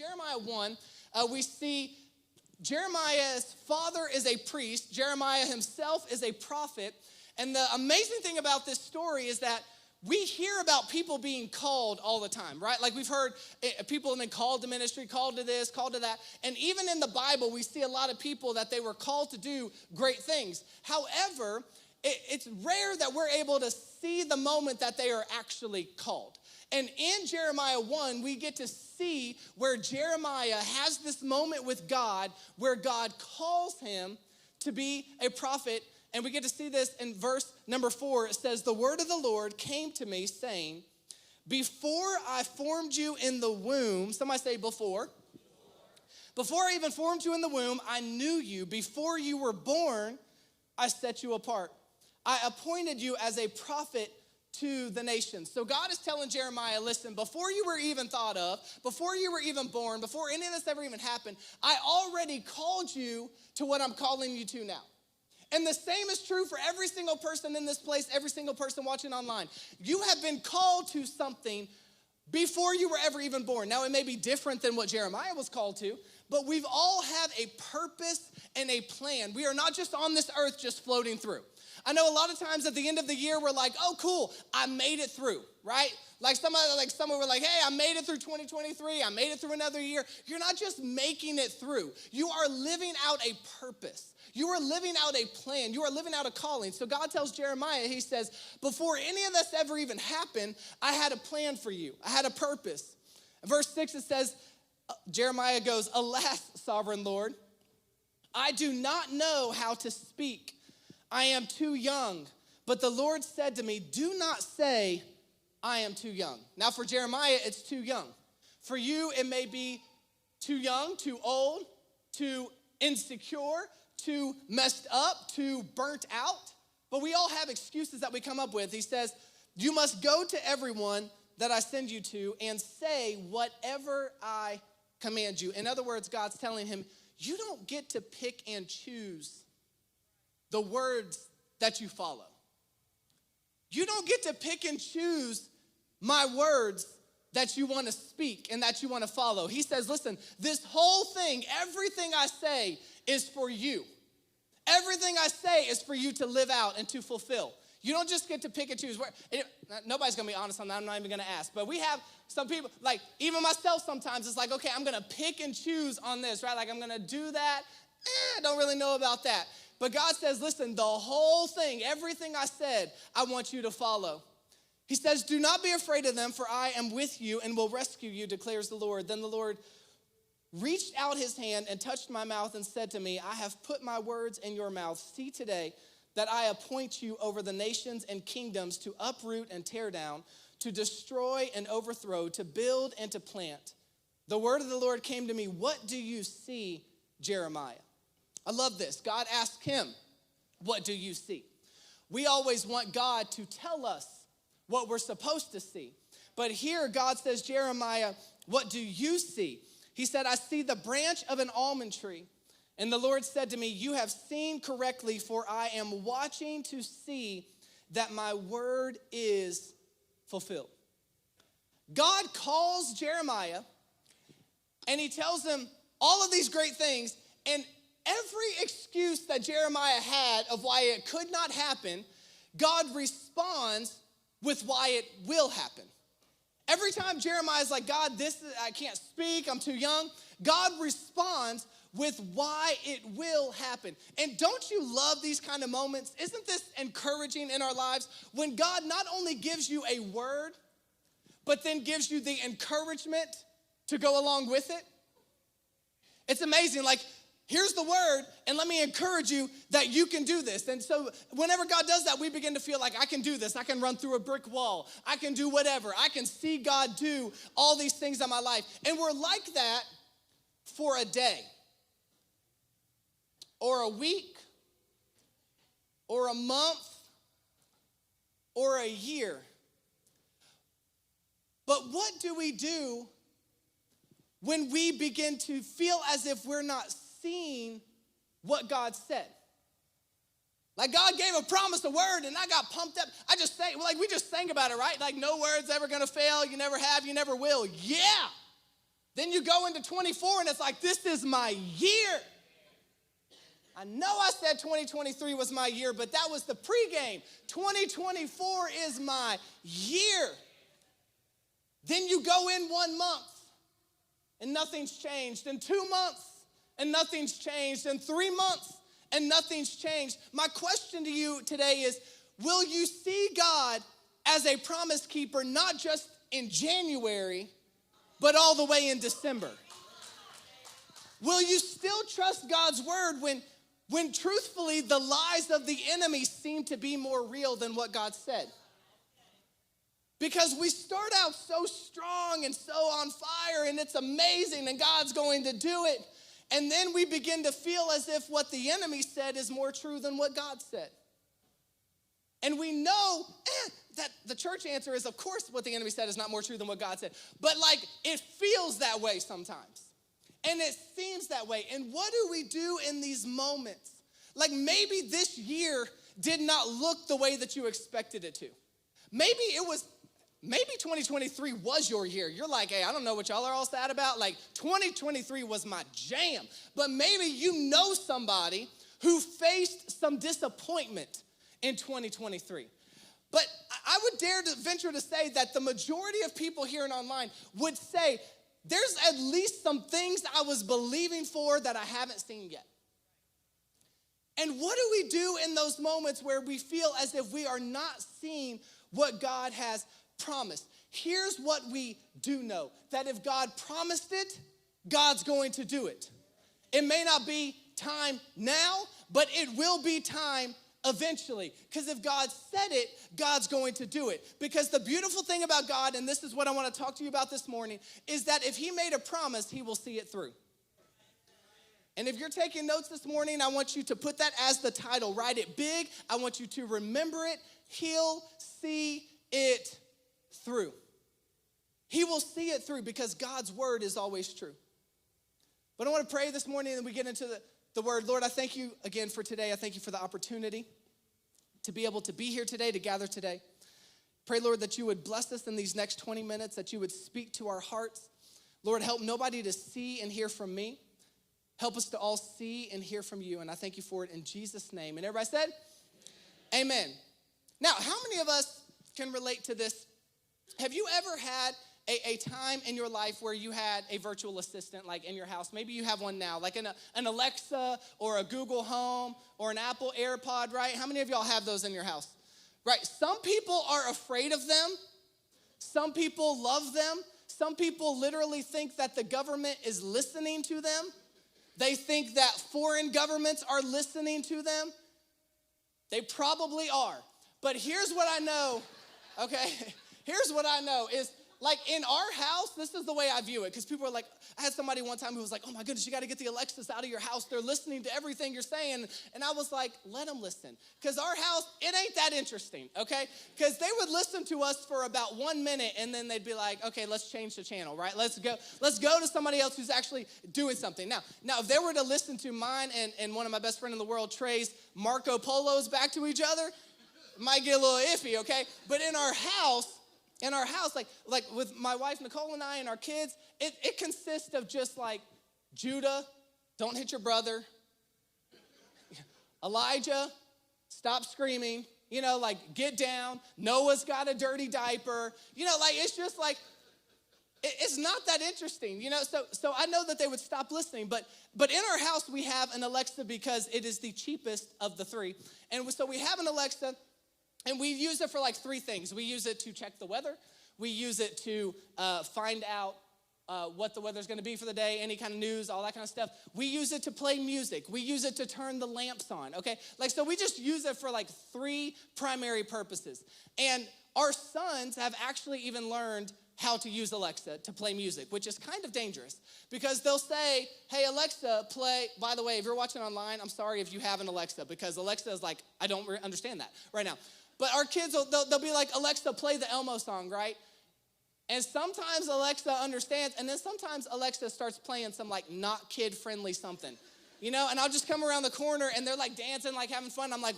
Jeremiah 1, we see Jeremiah's father is a priest. Jeremiah himself is a prophet. And the amazing thing about this story is that we hear about people being called all the time, right? Like we've heard people have been called to ministry, called to this, called to that. And even in the Bible, we see a lot of people that they were called to do great things. However, it's rare that we're able to see the moment that they are actually called. And in Jeremiah 1, we get to see where Jeremiah has this moment with God where God calls him to be a prophet. And we get to see this in verse number 4. It says, the word of the Lord came to me saying, before I formed you in the womb, somebody say before. Before I even formed you in the womb, I knew you. Before you were born, I set you apart. I appointed you as a prophet to the nations. So God is telling Jeremiah, listen, before you were even thought of, before you were even born, before any of this ever even happened, I already called you to what I'm calling you to now. And the same is true for every single person in this place, every single person watching online. You have been called to something before you were ever even born. Now, it may be different than what Jeremiah was called to, but we've all have a purpose and a plan. We are not just on this earth just floating through. I know a lot of times at the end of the year, we're like, oh, cool, I made it through, right? Like someone were like, hey, I made it through 2023. I made it through another year. You're not just making it through. You are living out a purpose. You are living out a plan. You are living out a calling. So God tells Jeremiah, he says, before any of this ever even happened, I had a plan for you. I had a purpose. In verse 6, it says, Jeremiah goes, alas, sovereign Lord, I do not know how to speak. I am too young. But the Lord said to me, do not say, I am too young. Now for Jeremiah, it's too young. For you, it may be too young, too old, too insecure, too messed up, too burnt out. But we all have excuses that we come up with. He says, you must go to everyone that I send you to and say whatever I command you. In other words, God's telling him, you don't get to pick and choose the words that you follow. You don't get to pick and choose my words that you want to speak and that you want to follow. He says, listen, this whole thing, everything I say is for you. Everything I say is for you to live out and to fulfill. You don't just get to pick and choose. Nobody's going to be honest on that. I'm not even going to ask. But we have some people, like even myself sometimes, it's like, okay, I'm going to pick and choose on this, right? Like I'm going to do that. I don't really know about that. But God says, listen, the whole thing, everything I said, I want you to follow. He says, do not be afraid of them, for I am with you and will rescue you, declares the Lord. Then the Lord reached out his hand and touched my mouth and said to me, I have put my words in your mouth. See today that I appoint you over the nations and kingdoms to uproot and tear down, to destroy and overthrow, to build and to plant. The word of the Lord came to me, what do you see, Jeremiah? I love this. God asked him, what do you see? We always want God to tell us what we're supposed to see. But here God says, Jeremiah, what do you see? He said, I see the branch of an almond tree. And the Lord said to me, you have seen correctly, for I am watching to see that my word is fulfilled. God calls Jeremiah and he tells him all of these great things, and every excuse that Jeremiah had of why it could not happen, God responds with why it will happen. Every time Jeremiah's like, God, I can't speak, I'm too young, God responds with why it will happen. And don't you love these kind of moments? Isn't this encouraging in our lives? When God not only gives you a word, but then gives you the encouragement to go along with it. It's amazing, like, here's the word, and let me encourage you that you can do this. And so whenever God does that, we begin to feel like I can do this. I can run through a brick wall. I can do whatever. I can see God do all these things in my life. And we're like that for a day or a week or a month or a year. But what do we do when we begin to feel as if we're not seeing what God said? Like God gave a promise, a word, and I got pumped up. We just sang about it, right? Like no word's ever gonna fail. You never have, you never will. Yeah. Then you go into 24 and it's like, this is my year. I know I said 2023 was my year, but that was the pregame. 2024 is my year. Then you go in 1 month and nothing's changed. In 2 months and nothing's changed. In 3 months and nothing's changed. My question to you today is, will you see God as a promise keeper, not just in January, but all the way in December? Will you still trust God's word when truthfully the lies of the enemy seem to be more real than what God said? Because we start out so strong and so on fire and it's amazing and God's going to do it. And then we begin to feel as if what the enemy said is more true than what God said. And we know that the church answer is, of course, what the enemy said is not more true than what God said. But like, it feels that way sometimes. And it seems that way. And what do we do in these moments? Like, maybe this year did not look the way that you expected it to. Maybe 2023 was your year. You're like, hey, I don't know what y'all are all sad about. Like, 2023 was my jam. But maybe you know somebody who faced some disappointment in 2023. But I would dare to venture to say that the majority of people here and online would say, there's at least some things I was believing for that I haven't seen yet. And what do we do in those moments where we feel as if we are not seeing what God has promised? Here's what we do know, that if God promised it, God's going to do it. It may not be time now, but it will be time eventually. Because if God said it, God's going to do it. Because the beautiful thing about God, and this is what I want to talk to you about this morning, is that if he made a promise, he will see it through. And if you're taking notes this morning, I want you to put that as the title. Write it big. I want you to remember it. He'll see it through. He will see it through because God's word is always true. But I want to pray this morning and we get into the word. Lord, I thank you again for today. I thank you for the opportunity to be able to be here today, to gather today. Pray, Lord, that you would bless us in these next 20 minutes, that you would speak to our hearts. Lord, help nobody to see and hear from me. Help us to all see and hear from you. And I thank you for it in Jesus' name. And everybody said, amen. Now, how many of us can relate to this? Have you ever had a time in your life where you had a virtual assistant, like in your house? Maybe you have one now, like an Alexa or a Google Home or an Apple AirPod, right? How many of y'all have those in your house? Right, some people are afraid of them. Some people love them. Some people literally think that the government is listening to them. They think that foreign governments are listening to them. They probably are. But here's what I know, okay? Here's what I know is, like, in our house, this is the way I view it, because people are like, I had somebody one time who was like, oh my goodness, you got to get the Alexas out of your house. They're listening to everything you're saying. And I was like, let them listen, because our house, it ain't that interesting, okay? Because they would listen to us for about 1 minute, and then they'd be like, okay, let's change the channel, right? Let's go to somebody else who's actually doing something. Now, if they were to listen to mine and one of my best friend in the world, Trey's Marco Polos back to each other, it might get a little iffy, okay? But in our house, like with my wife Nicole and I and our kids, it consists of just like Judah, don't hit your brother. Elijah, stop screaming. You know, like, get down. Noah's got a dirty diaper. You know, like, it's just like, it's not that interesting, you know? So I know that they would stop listening, but in our house we have an Alexa because it is the cheapest of the three. And so we have an Alexa, and we use it for like 3 things. We use it to check the weather. We use it to find out what the weather's gonna be for the day, any kind of news, all that kind of stuff. We use it to play music. We use it to turn the lamps on, okay? Like, so we just use it for like 3 primary purposes. And our sons have actually even learned how to use Alexa to play music, which is kind of dangerous because they'll say, hey, Alexa, play. By the way, if you're watching online, I'm sorry if you have an Alexa because Alexa is like, I don't understand that right now. But our kids, they'll be like, Alexa, play the Elmo song, right? And sometimes Alexa understands, and then sometimes Alexa starts playing some like not kid-friendly something, you know? And I'll just come around the corner and they're like dancing, like having fun. I'm like,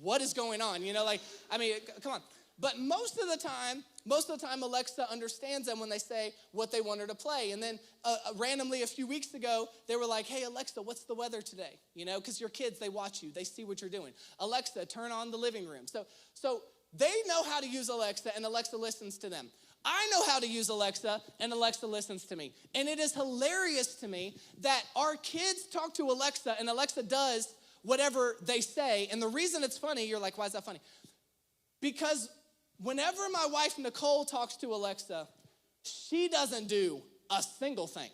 what is going on? You know, like, I mean, come on. But most of the time, most of the time Alexa understands them when they say what they want her to play. And then randomly a few weeks ago, they were like, hey, Alexa, what's the weather today? You know, because your kids, they watch you. They see what you're doing. Alexa, turn on the living room. So they know how to use Alexa, and Alexa listens to them. I know how to use Alexa, and Alexa listens to me. And it is hilarious to me that our kids talk to Alexa, and Alexa does whatever they say. And the reason it's funny, you're like, why is that funny? Because whenever my wife, Nicole, talks to Alexa, she doesn't do a single thing.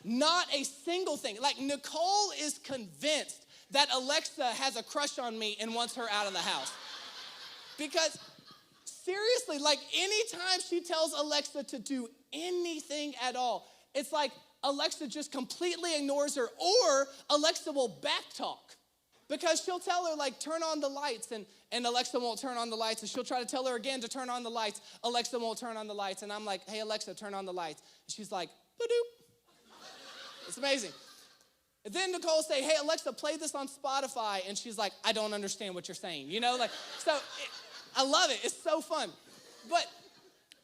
Not a single thing. Like, Nicole is convinced that Alexa has a crush on me and wants her out of the house. Because seriously, like, anytime she tells Alexa to do anything at all, it's like Alexa just completely ignores her, or Alexa will backtalk. Because she'll tell her, like, turn on the lights, and Alexa won't turn on the lights, and she'll try to tell her again to turn on the lights. Alexa won't turn on the lights, and I'm like, hey, Alexa, turn on the lights. And she's like, ba-doop. It's amazing. And then Nicole will say, hey, Alexa, play this on Spotify, and she's like, I don't understand what you're saying, you know? Like, so I love it. It's so fun. But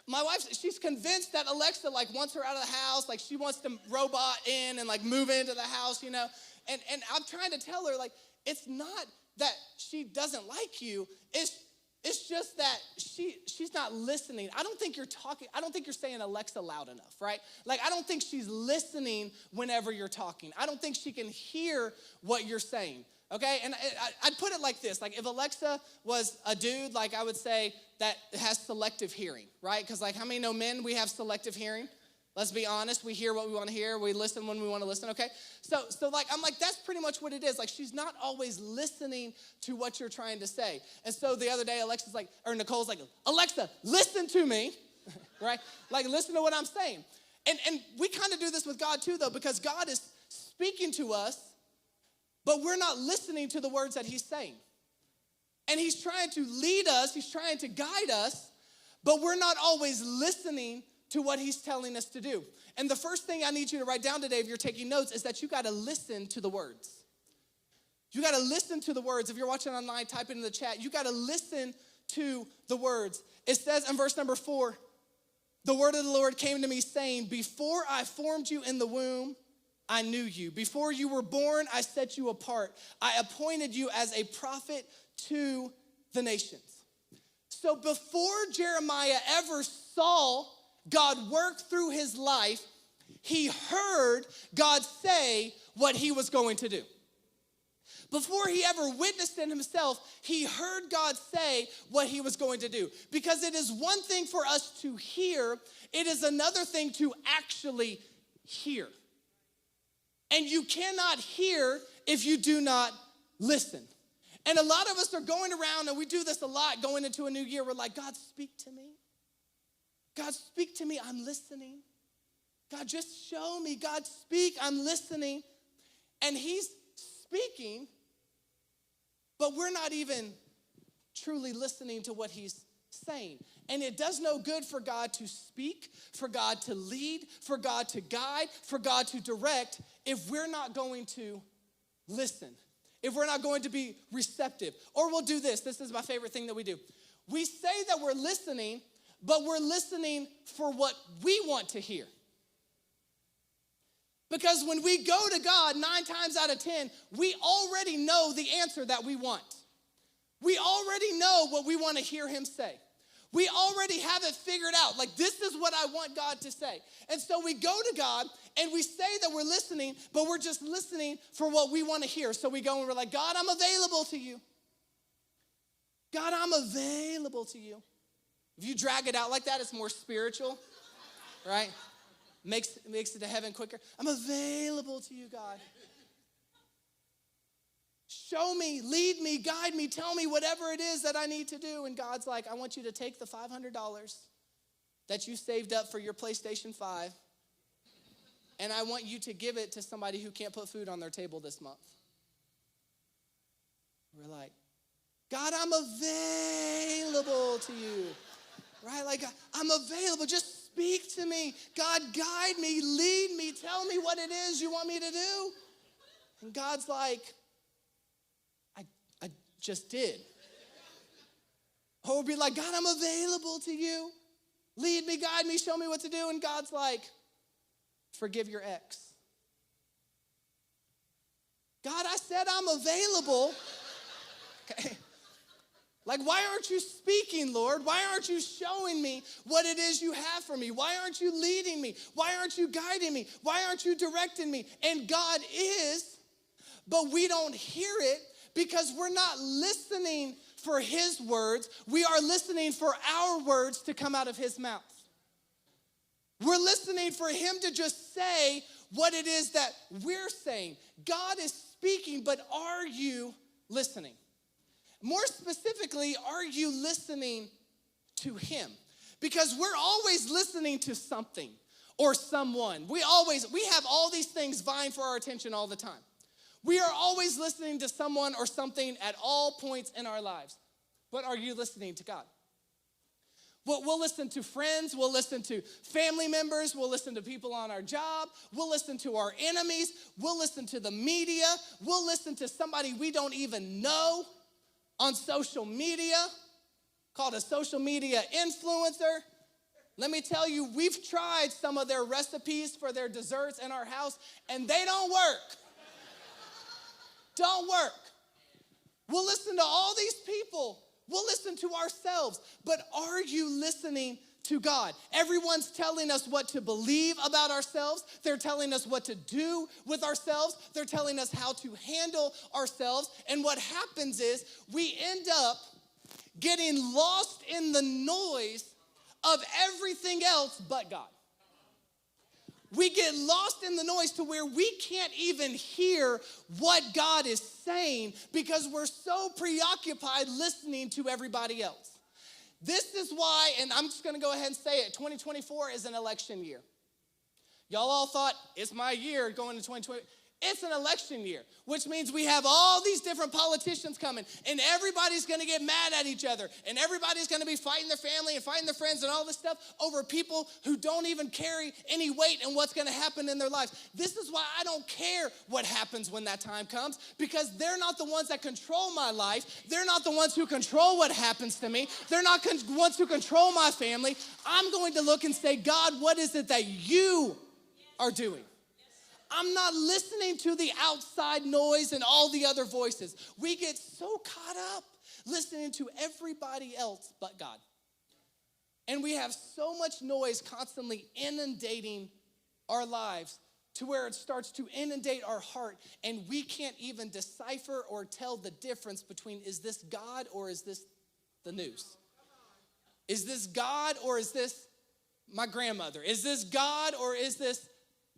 my wife, she's convinced that Alexa, like, wants her out of the house. Like, she wants to robot in and, like, move into the house, you know? And I'm trying to tell her, like, it's not that she doesn't like you. It's just that she's not listening. I don't think you're saying Alexa loud enough, right? Like, I don't think she's listening whenever you're talking. I don't think she can hear what you're saying. Okay, and I'd put it like this. Like, if Alexa was a dude, like, I would say that has selective hearing, right? Because, like, how many know men, we have selective hearing? Let's be honest. We hear what we want to hear. We listen when we want to listen, okay? So like, I'm like, that's pretty much what it is. Like, she's not always listening to what you're trying to say. And so the other day, Nicole's like, Alexa, listen to me, right? Like, listen to what I'm saying. And we kind of do this with God too, though, because God is speaking to us, but we're not listening to the words that he's saying. And he's trying to lead us, he's trying to guide us, but we're not always listening to what he's telling us to do. And the first thing I need you to write down today, if you're taking notes, is that you got to listen to the words. You got to listen to the words. If you're watching online, type it in the chat. You got to listen to the words. It says in verse number 4, the word of the Lord came to me saying, before I formed you in the womb, I knew you. Before you were born, I set you apart. I appointed you as a prophet to the nations. So before Jeremiah ever saw God work through his life, he heard God say what he was going to do. Before he ever witnessed it himself, he heard God say what he was going to do. Because it is one thing for us to hear, it is another thing to actually hear. And you cannot hear if you do not listen. And a lot of us are going around, and we do this a lot going into a new year. We're like, God, speak to me. God, speak to me. I'm listening. God, just show me. God, speak. I'm listening. And he's speaking, but we're not even truly listening to what he's saying. And it does no good for God to speak, for God to lead, for God to guide, for God to direct if we're not going to listen, if we're not going to be receptive. Or we'll do this. This is my favorite thing that we do. We say that we're listening, but we're listening for what we want to hear. Because when we go to God 9 times out of 10, we already know the answer that we want. We already know what we want to hear him say. We already have it figured out. Like, this is what I want God to say. And so we go to God and we say that we're listening, but we're just listening for what we want to hear. So we go and we're like, God, I'm available to you. God, I'm available to you. If you drag it out like that, it's more spiritual, right? Makes it to heaven quicker. I'm available to you, God. Show me, lead me, guide me, tell me whatever it is that I need to do. And God's like, I want you to take the $500 that you saved up for your PlayStation 5, and I want you to give it to somebody who can't put food on their table this month. We're like, God, I'm available to you, right? Like, I'm available. Just speak to me. God, guide me, lead me, tell me what it is you want me to do. And God's like, I just did. Or we'll be like, God, I'm available to you. Lead me, guide me, show me what to do. And God's like, forgive your ex. God, I said I'm available. Okay. Like, why aren't you speaking, Lord? Why aren't you showing me what it is you have for me? Why aren't you leading me? Why aren't you guiding me? Why aren't you directing me? And God is, but we don't hear it because we're not listening for his words. We are listening for our words to come out of his mouth. We're listening for him to just say what it is that we're saying. God is speaking, but are you listening? More specifically, are you listening to him? Because we're always listening to something or someone. We have all these things vying for our attention all the time. We are always listening to someone or something at all points in our lives. But are you listening to God? We'll listen to friends, we'll listen to family members, we'll listen to people on our job, we'll listen to our enemies, we'll listen to the media, we'll listen to somebody we don't even know on social media, called a social media influencer. Let me tell you, we've tried some of their recipes for their desserts in our house, and they don't work. Don't work. We'll listen to all these people. We'll listen to ourselves, but are you listening to God? Everyone's telling us what to believe about ourselves. They're telling us what to do with ourselves. They're telling us how to handle ourselves. And what happens is we end up getting lost in the noise of everything else but God. We get lost in the noise to where we can't even hear what God is saying because we're so preoccupied listening to everybody else. This is why, and I'm just gonna go ahead and say it, 2024 is an election year. Y'all all thought, it's my year going to 2020. It's an election year, which means we have all these different politicians coming, and everybody's gonna get mad at each other, and everybody's gonna be fighting their family and fighting their friends and all this stuff over people who don't even carry any weight in what's gonna happen in their lives. This is why I don't care what happens when that time comes, because they're not the ones that control my life. They're not the ones who control what happens to me. They're not the ones who control my family. I'm going to look and say, God, what is it that you are doing? I'm not listening to the outside noise and all the other voices. We get so caught up listening to everybody else but God. And we have so much noise constantly inundating our lives to where it starts to inundate our heart, and we can't even decipher or tell the difference between, is this God or is this the news? Is this God or is this my grandmother? Is this God or is this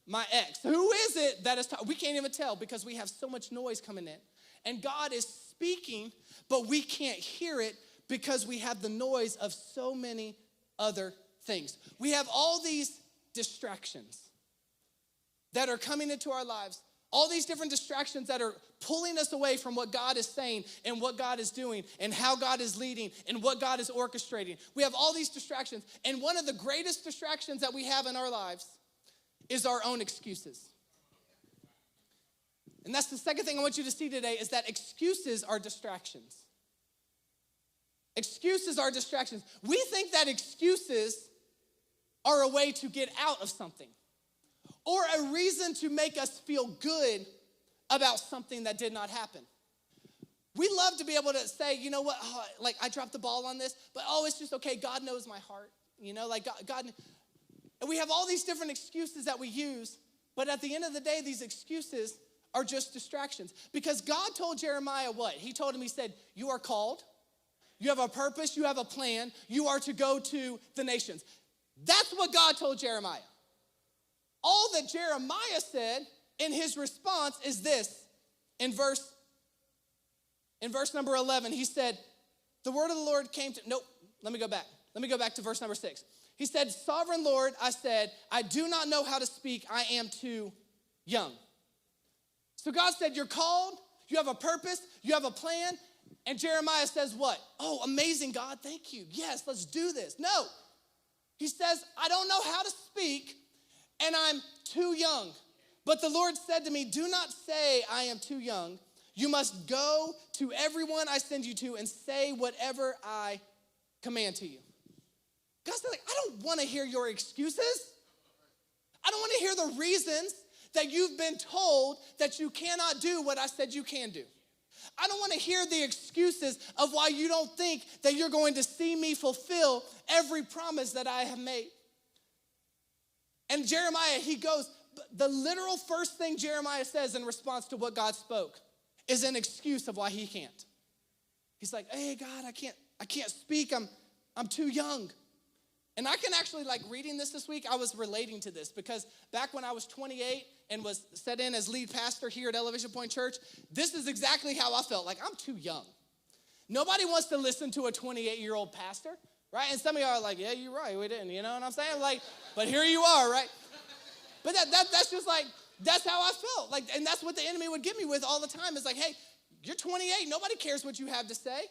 my ex? Who is it that is talking? We can't even tell because we have so much noise coming in. And God is speaking, but we can't hear it because we have the noise of so many other things. We have all these distractions that are coming into our lives, all these different distractions that are pulling us away from what God is saying and what God is doing and how God is leading and what God is orchestrating. We have all these distractions. And one of the greatest distractions that we have in our lives is our own excuses. And that's the second thing I want you to see today, is that excuses are distractions. Excuses are distractions. We think that excuses are a way to get out of something or a reason to make us feel good about something that did not happen. We love to be able to say, you know what, I dropped the ball on this, but it's just okay. God knows my heart. God. And we have all these different excuses that we use, but at the end of the day, these excuses are just distractions. Because God told Jeremiah what? He told him, he said, you are called, you have a purpose, you have a plan, you are to go to the nations. That's what God told Jeremiah. All that Jeremiah said in his response is this. In verse number 11, he said, the word of the Lord came to, let me go back. Let me go back to verse number 6. He said, sovereign Lord, I said, I do not know how to speak. I am too young. So God said, you're called, you have a purpose, you have a plan. And Jeremiah says what? Oh, amazing, God, thank you. Yes, let's do this. No. He says, I don't know how to speak, and I'm too young. But the Lord said to me, do not say I am too young. You must go to everyone I send you to and say whatever I command to you. God's like, I don't want to hear your excuses. I don't want to hear the reasons that you've been told that you cannot do what I said you can do. I don't want to hear the excuses of why you don't think that you're going to see me fulfill every promise that I have made. And Jeremiah, he goes, the literal first thing Jeremiah says in response to what God spoke is an excuse of why he can't. He's like, hey, God, I can't speak. I'm too young. And I can actually, like, reading this week, I was relating to this because back when I was 28 and was set in as lead pastor here at Elevation Point Church, this is exactly how I felt. Like, I'm too young. Nobody wants to listen to a 28-year-old pastor, right? And some of y'all are like, yeah, you're right, we didn't, you know what I'm saying? Like, but here you are, right? But that's just like, that's how I felt. Like, and that's what the enemy would get me with all the time. It's like, hey, you're 28. Nobody cares what you have to say.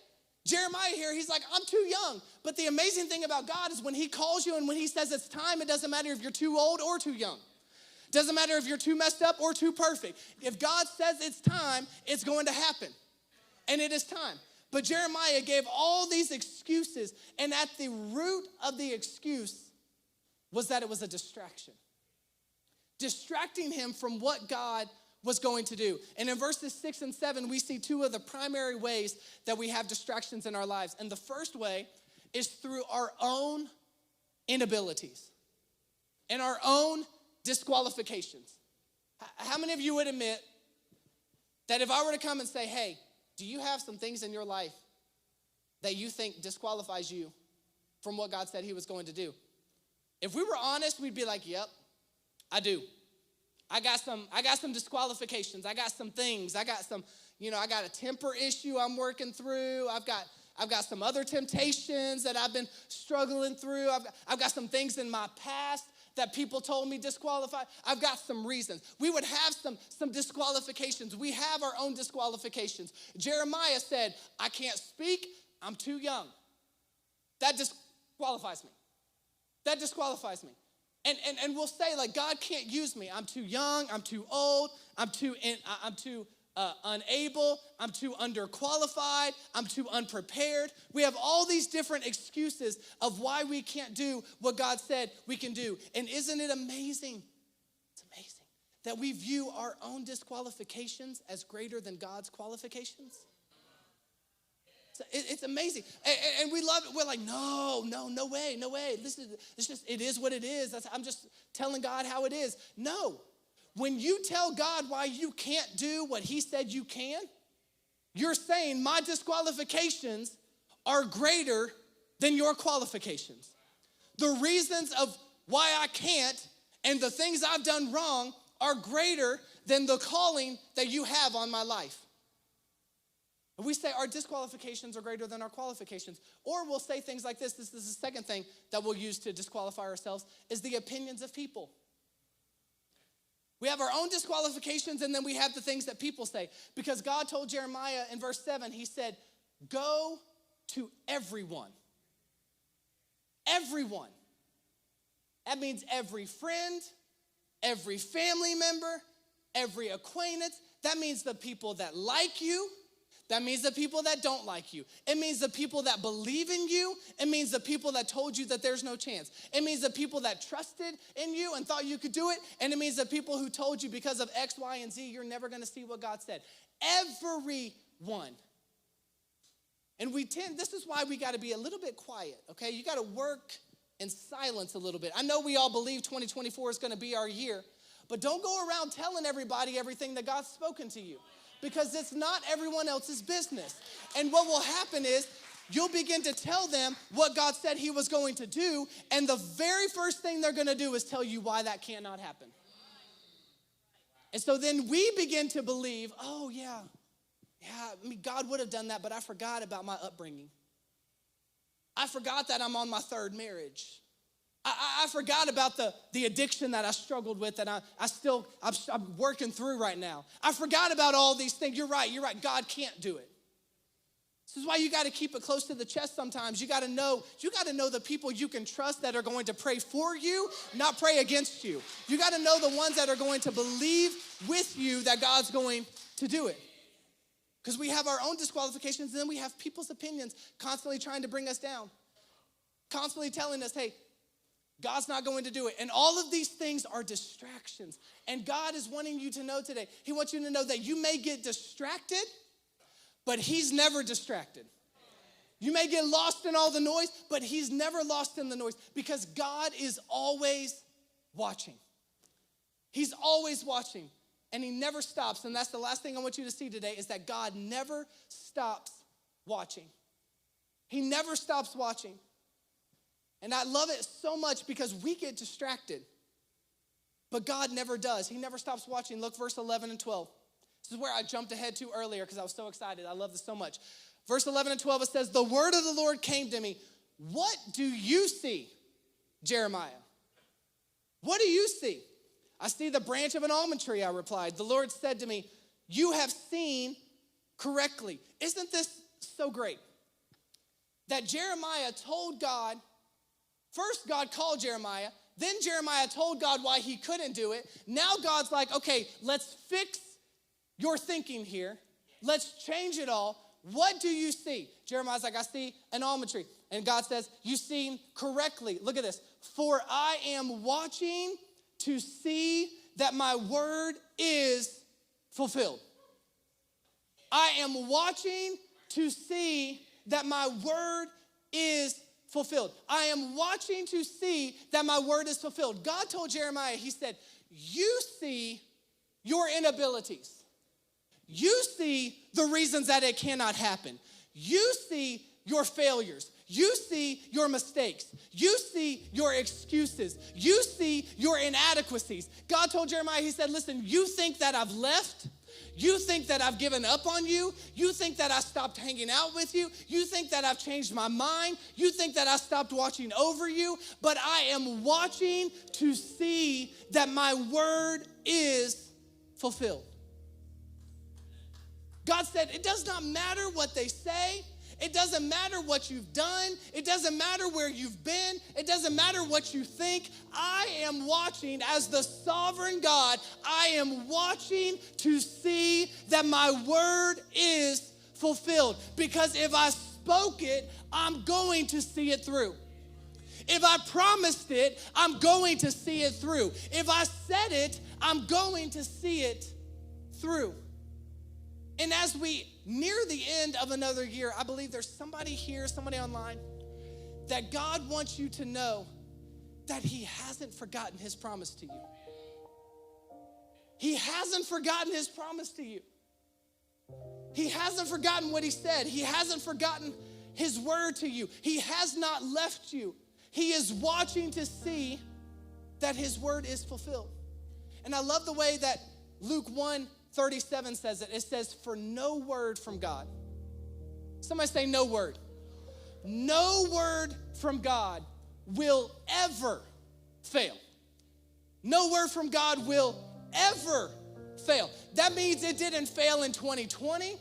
Jeremiah here, he's like, I'm too young. But the amazing thing about God is when he calls you and when he says it's time, it doesn't matter if you're too old or too young. Doesn't matter if you're too messed up or too perfect. If God says it's time, it's going to happen. And it is time. But Jeremiah gave all these excuses, and at the root of the excuse was that it was a distraction. Distracting him from what God was going to do. And in verses 6 and 7, we see two of the primary ways that we have distractions in our lives. And the first way is through our own inabilities and our own disqualifications. How many of you would admit that if I were to come and say, hey, do you have some things in your life that you think disqualifies you from what God said he was going to do? If we were honest, we'd be like, yep, I do. I got some disqualifications. I got some things. I got some, I got a temper issue I'm working through. I've got some other temptations that I've been struggling through. I've got some things in my past that people told me disqualified. I've got some reasons. We would have some disqualifications. We have our own disqualifications. Jeremiah said, I can't speak. I'm too young. That disqualifies me. That disqualifies me. And we'll say, like, God can't use me. I'm too young. I'm too old. I'm too unable. I'm too underqualified. I'm too unprepared. We have all these different excuses of why we can't do what God said we can do. And isn't it amazing? It's amazing that we view our own disqualifications as greater than God's qualifications. It's amazing. And we love it. We're like, no way. It is what it is. I'm just telling God how it is. No. When you tell God why you can't do what he said you can, you're saying my disqualifications are greater than your qualifications. The reasons of why I can't and the things I've done wrong are greater than the calling that you have on my life. We say our disqualifications are greater than our qualifications. Or we'll say things like this. This is the second thing that we'll use to disqualify ourselves is the opinions of people. We have our own disqualifications and then we have the things that people say. Because God told Jeremiah in verse 7, he said, go to everyone. Everyone. That means every friend, every family member, every acquaintance. That means the people that like you. That means the people that don't like you. It means the people that believe in you. It means the people that told you that there's no chance. It means the people that trusted in you and thought you could do it. And it means the people who told you because of X, Y, and Z, you're never going to see what God said. Everyone. And this is why we got to be a little bit quiet, okay? You got to work in silence a little bit. I know we all believe 2024 is going to be our year, but don't go around telling everybody everything that God's spoken to you. Because it's not everyone else's business. And what will happen is you'll begin to tell them what God said he was going to do, and the very first thing they're going to do is tell you why that cannot happen. And so then we begin to believe, oh, yeah, I mean, God would have done that, but I forgot about my upbringing. I forgot that I'm on my third marriage. I forgot about the addiction that I struggled with and I'm working through right now. I forgot about all these things. You're right. God can't do it. This is why you got to keep it close to the chest sometimes. You got to know the people you can trust that are going to pray for you, not pray against you. You got to know the ones that are going to believe with you that God's going to do it. Because we have our own disqualifications and then we have people's opinions constantly trying to bring us down. constantly telling us, hey, God's not going to do it. And all of these things are distractions. And God is wanting you to know today, he wants you to know that you may get distracted, but he's never distracted. You may get lost in all the noise, but he's never lost in the noise because God is always watching. He's always watching, and he never stops. And that's the last thing I want you to see today is that God never stops watching. He never stops watching. And I love it so much because we get distracted, but God never does. He never stops watching. Look, verse 11 and 12. This is where I jumped ahead to earlier because I was so excited. I love this so much. Verse 11 and 12, it says, the word of the Lord came to me. What do you see, Jeremiah? What do you see? I see the branch of an almond tree, I replied. The Lord said to me, you have seen correctly. Isn't this so great? That Jeremiah told God, first God called Jeremiah, then Jeremiah told God why he couldn't do it. Now God's like, okay, let's fix your thinking here. Let's change it all. What do you see? Jeremiah's like, I see an almond tree. And God says, you see correctly. Look at this. For I am watching to see that my word is fulfilled. I am watching to see that my word is fulfilled. I am watching to see that my word is fulfilled. God told Jeremiah, he said, you see your inabilities. You see the reasons that it cannot happen. You see your failures. You see your mistakes. You see your excuses. You see your inadequacies. God told Jeremiah, he said, listen, you think that I've left? You think that I've given up on you? You think that I stopped hanging out with you? You think that I've changed my mind? You think that I stopped watching over you? But I am watching to see that my word is fulfilled. God said, it does not matter what they say. It doesn't matter what you've done. It doesn't matter where you've been. It doesn't matter what you think. I am watching as the sovereign God. I am watching to see that my word is fulfilled. Because if I spoke it, I'm going to see it through. If I promised it, I'm going to see it through. If I said it, I'm going to see it through. And as we near the end of another year, I believe there's somebody here, somebody online, that God wants you to know that he hasn't forgotten his promise to you. He hasn't forgotten his promise to you. He hasn't forgotten what he said. He hasn't forgotten his word to you. He has not left you. He is watching to see that his word is fulfilled. And I love the way that Luke 1:37 says it. It says, for no word from God. Somebody say no word. No word from God will ever fail. No word from God will ever fail. That means it didn't fail in 2020.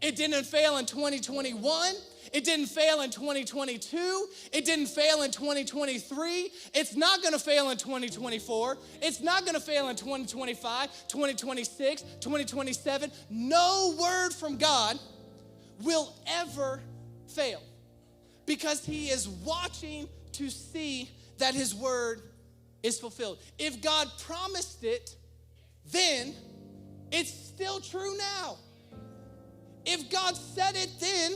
It didn't fail in 2021. It didn't fail in 2022. It didn't fail in 2023. It's not going to fail in 2024. It's not going to fail in 2025, 2026, 2027. No word from God will ever fail because he is watching to see that his word is fulfilled. If God promised it, then it's still true now. If God said it then,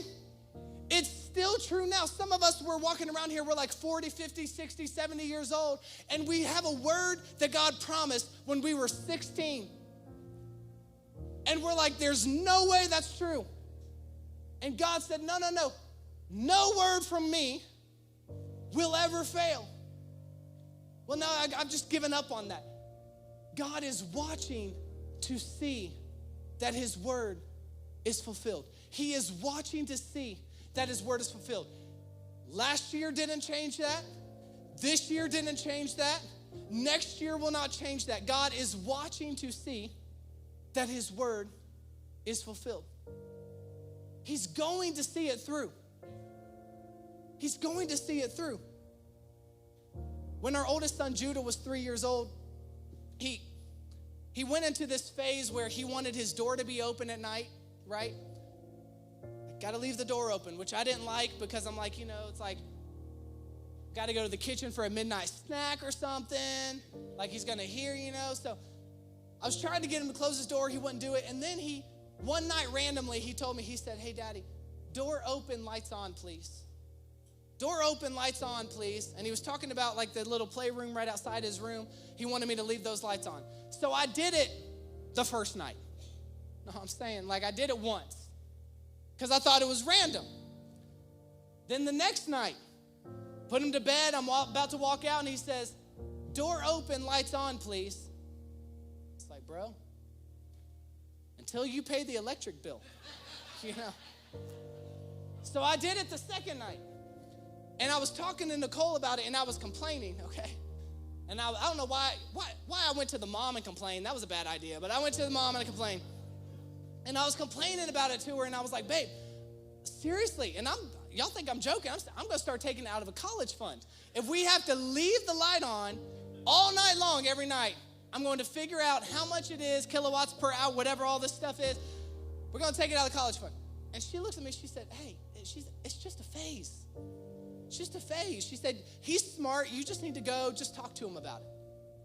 it's still true now. Some of us, we're walking around here, we're like 40, 50, 60, 70 years old, and we have a word that God promised when we were 16. And we're like, there's no way that's true. And God said, no. No word from me will ever fail. Well, no, I've just given up on that. God is watching to see that his word is fulfilled. He is watching to see that his word is fulfilled. Last year didn't change that. This year didn't change that. Next year will not change that. God is watching to see that his word is fulfilled. He's going to see it through. He's going to see it through. When our oldest son Judah was 3 years old, he went into this phase where he wanted his door to be open at night, right? Got to leave the door open, which I didn't like because I'm like, it's like, got to go to the kitchen for a midnight snack or something, like he's going to hear, So I was trying to get him to close his door. He wouldn't do it. And then one night randomly, he told me, he said, hey, Daddy, door open, lights on, please. Door open, lights on, please. And he was talking about like the little playroom right outside his room. He wanted me to leave those lights on. So I did it the first night. No, I'm saying like I did it once because I thought it was random. Then the next night, put him to bed. I'm about to walk out and he says, door open, lights on, please. It's like, bro, until you pay the electric bill, So I did it the second night. And I was talking to Nicole about it, and I was complaining, okay? And I don't know why I went to the mom and complained. That was a bad idea, but I went to the mom and I complained. And I was complaining about it to her, and I was like, babe, seriously, and y'all think I'm joking. I'm going to start taking it out of a college fund. If we have to leave the light on all night long every night, I'm going to figure out how much it is, kilowatts per hour, whatever all this stuff is. We're going to take it out of the college fund. And she looks at me, she said, hey, it's just a phase. It's just a phase. She said, he's smart. You just need to go just talk to him about it.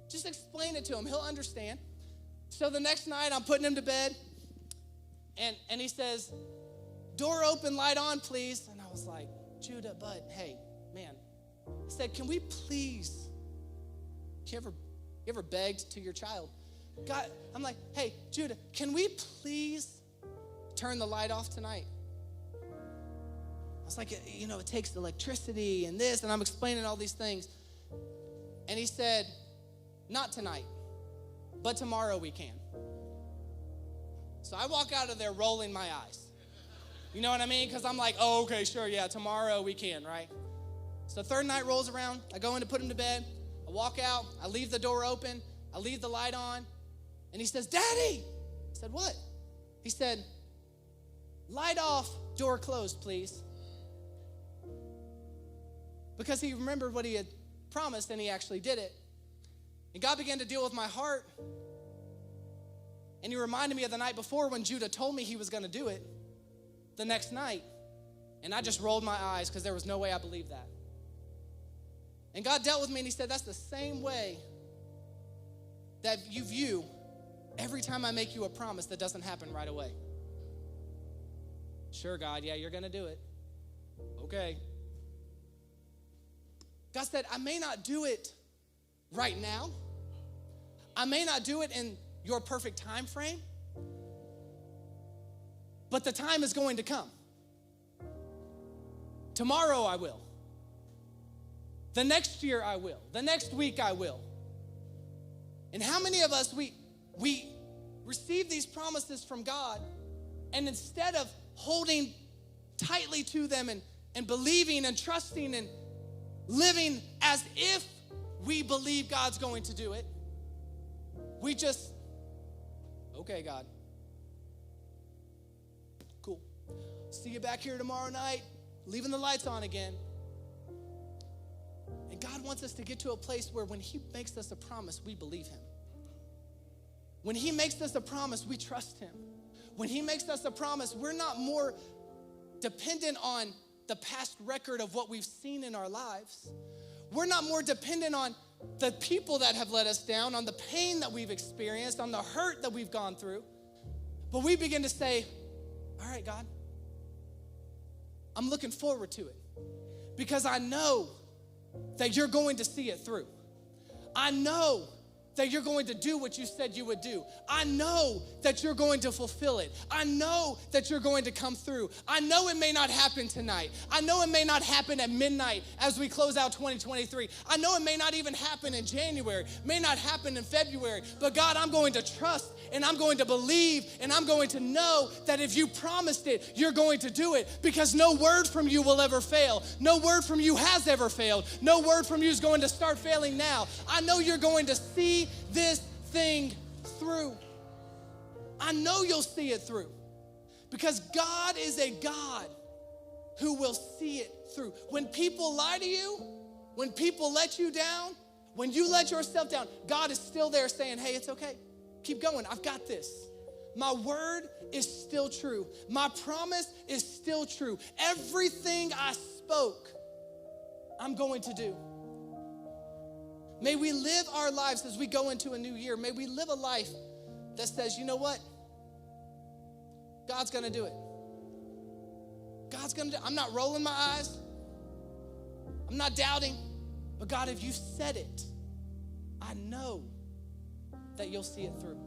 Just explain it to him. He'll understand. So the next night, I'm putting him to bed, and he says, door open, light on, please. And I was like, Judah, bud, hey, man. He said, can we please, you ever begged to your child? God, I'm like, hey, Judah, can we please turn the light off tonight? It's like, it takes electricity and this, and I'm explaining all these things. And he said, not tonight, but tomorrow we can. So I walk out of there rolling my eyes. You know what I mean? Because I'm like, oh, okay, sure, yeah, tomorrow we can, right? So third night rolls around. I go in to put him to bed. I walk out. I leave the door open. I leave the light on. And he says, Daddy. I said, what? He said, light off, door closed, please. Because he remembered what he had promised, and he actually did it. And God began to deal with my heart. And he reminded me of the night before when Judah told me he was going to do it the next night. And I just rolled my eyes because there was no way I believed that. And God dealt with me, and he said, that's the same way that you view every time I make you a promise that doesn't happen right away. Sure, God, yeah, you're going to do it. Okay. God said, I may not do it right now. I may not do it in your perfect time frame, but the time is going to come. Tomorrow I will. The next year I will. The next week I will. And how many of us, we receive these promises from God, and instead of holding tightly to them and believing and trusting and living as if we believe God's going to do it, we just, okay, God. Cool. See you back here tomorrow night, leaving the lights on again. And God wants us to get to a place where when he makes us a promise, we believe him. When he makes us a promise, we trust him. When he makes us a promise, we're not more dependent on the past record of what we've seen in our lives. We're not more dependent on the people that have let us down, on the pain that we've experienced, on the hurt that we've gone through. But we begin to say, all right, God, I'm looking forward to it because I know that you're going to see it through. I know that you're going to do what you said you would do. I know that you're going to fulfill it. I know that you're going to come through. I know it may not happen tonight. I know it may not happen at midnight as we close out 2023. I know it may not even happen in January, may not happen in February, but God, I'm going to trust and I'm going to believe and I'm going to know that if you promised it, you're going to do it because no word from you will ever fail. No word from you has ever failed. No word from you is going to start failing now. I know you're going to see this thing through. I know you'll see it through because God is a God who will see it through. When people lie to you, when people let you down, when you let yourself down, God is still there saying, hey, it's okay. Keep going. I've got this. My word is still true. My promise is still true. Everything I spoke, I'm going to do. May we live our lives as we go into a new year. May we live a life that says, you know what? God's going to do it. God's going to do it. I'm not rolling my eyes. I'm not doubting. But God, if you said it, I know that you'll see it through.